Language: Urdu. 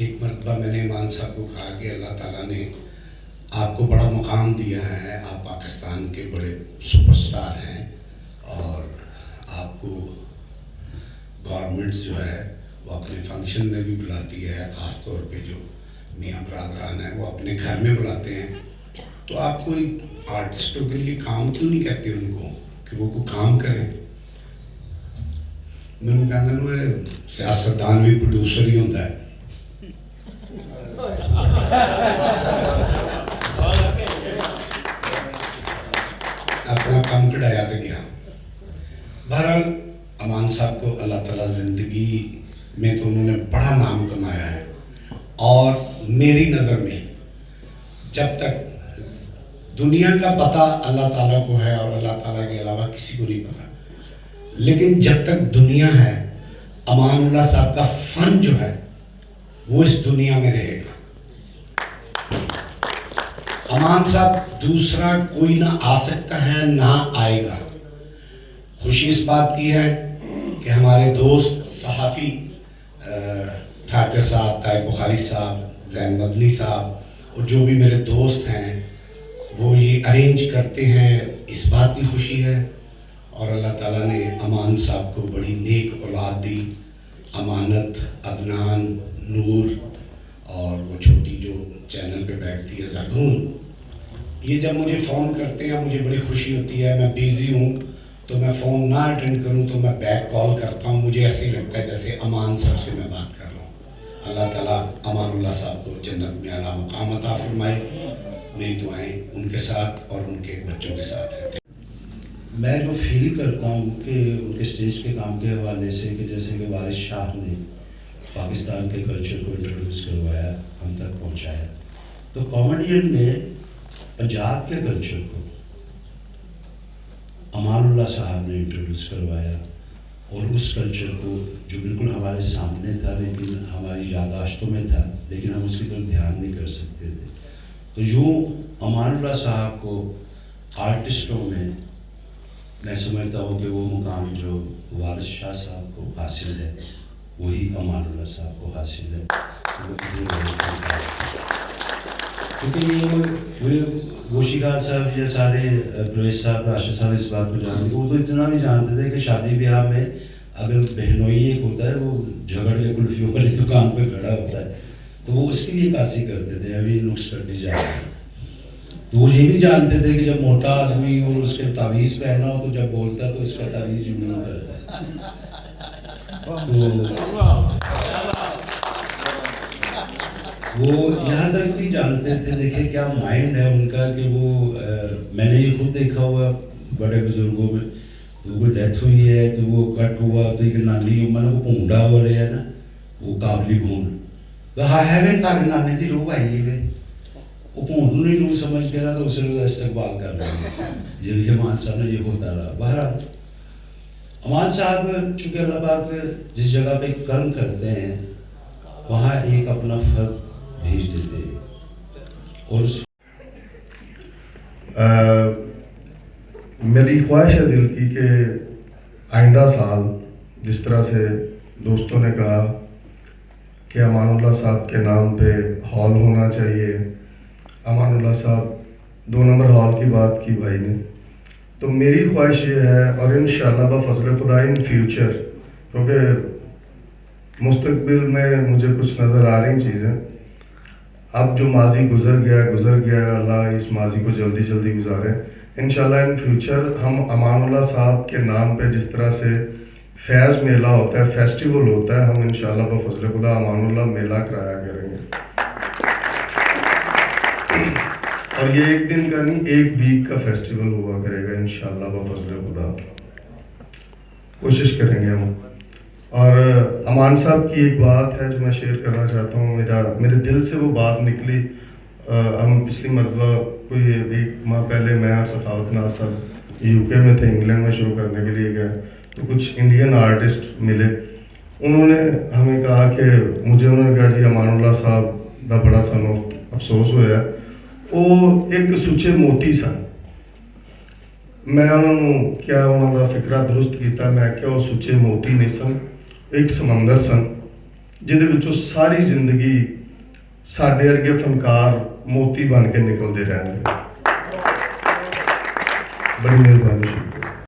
ایک مرتبہ میں نے امان صاحب کو کہا کہ اللہ تعالیٰ نے آپ کو بڑا مقام دیا ہے، آپ پاکستان کے بڑے سپر سٹار ہیں، اور آپ کو گورنمنٹ جو ہے وہ اپنے فنکشن میں بھی بلاتی ہے، خاص طور پہ جو میاں برادران ہیں وہ اپنے گھر میں بلاتے ہیں، تو آپ کوئی آرٹسٹوں کے لیے کام کیوں نہیں کہتے ان کو کہ وہ کوئی کام کریں؟ میں نے کہا سیاستدان بھی پروڈیوسر ہی ہوتا ہے۔ اپنا کام کڑایا تو گیا۔ بہرحال امان صاحب کو اللہ تعالیٰ زندگی میں تو انہوں نے بڑا نام کمایا ہے، اور میری نظر میں جب تک دنیا کا پتہ اللہ تعالیٰ کو ہے، اور اللہ تعالیٰ کے علاوہ کسی کو نہیں پتہ، لیکن جب تک دنیا ہے امان اللہ صاحب کا فن جو ہے وہ اس دنیا میں رہے گا۔ امان صاحب دوسرا کوئی نہ آ سکتا ہے نہ آئے گا۔ خوشی اس بات کی ہے کہ ہمارے دوست صحافی ٹھاکر صاحب، طاہر بخاری صاحب، زین مدنی صاحب اور جو بھی میرے دوست ہیں وہ یہ ارینج کرتے ہیں، اس بات کی خوشی ہے۔ اور اللہ تعالیٰ نے امان صاحب کو بڑی نیک اولاد دی، امانت، عدنان، نور، اور وہ چھوٹی جو چینل پہ بیٹھتی ہے زرگون۔ یہ جب مجھے فون کرتے ہیں مجھے بڑی خوشی ہوتی ہے، میں بیزی ہوں تو میں فون نہ اٹینڈ کروں تو میں بیک کال کرتا ہوں، مجھے ایسے ہی لگتا ہے جیسے امان صاحب سے میں بات کر رہا ہوں۔ اللہ تعالیٰ امان اللہ صاحب کو جنت میں اعلیٰ مقام عطا فرمائے۔ میری دعائیں ان کے ساتھ اور ان کے بچوں کے ساتھ رہتے ہیں۔ میں جو فیل کرتا ہوں کہ ان کے اسٹیج کے کام کے حوالے سے کہ جیسے کہ وارث شاہ نے پاکستان کے کلچر کو انٹروڈیوس کروایا، ہم تک پہنچایا، تو کامیڈین نے پنجاب کے کلچر کو امان اللہ صاحب نے انٹروڈیوس کروایا، اور اس کلچر کو جو بالکل ہمارے سامنے تھا لیکن ہماری یادداشتوں میں تھا لیکن ہم اس کی طرف دھیان نہیں کر سکتے تھے، تو یوں امان اللہ صاحب کو آرٹسٹوں میں سمجھتا ہوں کہ وہ مقام جو وارث شاہ صاحب کو حاصل ہے وہی امان اللہ صاحب کو حاصل ہے، کیونکہ یہ گوشی خان صاحب یا سارے پرویز صاحب، راشد صاحب اس بات کو جانتے، وہ تو اتنا بھی جانتے تھے کہ شادی بیاہ میں اگر بہنوئی ایک ہوتا ہے وہ جھگڑ کے کلفیوں والی دکان پہ کھڑا ہوتا ہے تو وہ اس کی بھی عکاسی کرتے تھے، ابھی نقص کرنی جاتی۔ تو وہ یہ بھی جانتے تھے کہ جب موٹا آدمی اور اس کے تعویذ پہنا ہو تو جب بولتا تو اس کا تعویذ جمع کرتا ہے، تو وہ یہاں تک بھی جانتے تھے، دیکھیں کیا مائنڈ ہے ان کا کہ وہ میں نے یہ خود دیکھا ہوا بڑے بزرگوں میں، تو کوئی ڈیتھ ہوئی ہے تو وہ کٹ ہوا تو ایک نانی امن کو پونڈا ہو رہے ہیں نا، وہ قابلی بھون تو ہے تک نانے کی روح آئی ہے، وہ پونڈ نہیں روح سمجھ کے نا تو اسے استقبال کر رہے ہیں، یہ امان صاحب نے یہ ہوتا رہا۔ بہرحال امان صاحب چونکہ اللہ پاک جس جگہ پہ کرم کرتے ہیں وہاں ایک اپنا فرد بھیج دیتے ہیں، اور میری خواہش ہے دل کی کہ آئندہ سال جس طرح سے دوستوں نے کہا کہ امان اللہ صاحب کے نام پہ ہال ہونا چاہیے، امان اللہ صاحب 2 نمبر ہال کی بات کی بھائی نے، تو میری خواہش یہ ہے، اور انشاءاللہ بفضل خدا ان فیوچر، کیونکہ مستقبل میں مجھے کچھ نظر آ رہی چیزیں، اب جو ماضی گزر گیا، اللہ اس ماضی کو جلدی جلدی گزارے، انشاءاللہ ان فیوچر ہم امان اللہ صاحب کے نام پہ جس طرح سے فیض میلہ ہوتا ہے، فیسٹیول ہوتا ہے، ہم انشاءاللہ بفضل خدا امان اللہ میلہ کرایا کریں گے، اور یہ 1 دن کا نہیں 1 ویک کا فیسٹیول ہوا کرے گا انشاءاللہ بفضل خدا، کوشش کریں گے ہم۔ اور امان صاحب کی ایک بات ہے جو میں شیئر کرنا چاہتا ہوں، میرے دل سے وہ بات نکلی، ہم پچھلی مرتبہ کوئی 1 ماہ پہلے میں اور سخاوت ناز صاحب UK میں تھے، انگلینڈ میں شو کرنے کے لیے گئے، تو کچھ انڈین آرٹسٹ ملے، انہوں نے ہمیں کہا کہ انہوں نے کہا جی امان اللہ صاحب دا بڑا سانوں افسوس ہوا، وہ ایک سچے موتی سن، میں انہوں نے کیا انہوں کا فکرہ درست کیتا، میں کیا وہ سچے موتی نہیں سن، ایک سمندر سن، ਜਿਹਦੇ ਵਿੱਚੋਂ ਸਾਰੀ ਜ਼ਿੰਦਗੀ ਸਾਡੇ ਵਰਗੇ ਫਨਕਾਰ ਮੋਤੀ ਬਣ ਕੇ ਨਿਕਲਦੇ ਰਹਿਣਗੇ। ਬੜੀ ਮਿਹਰਬਾਨੀ।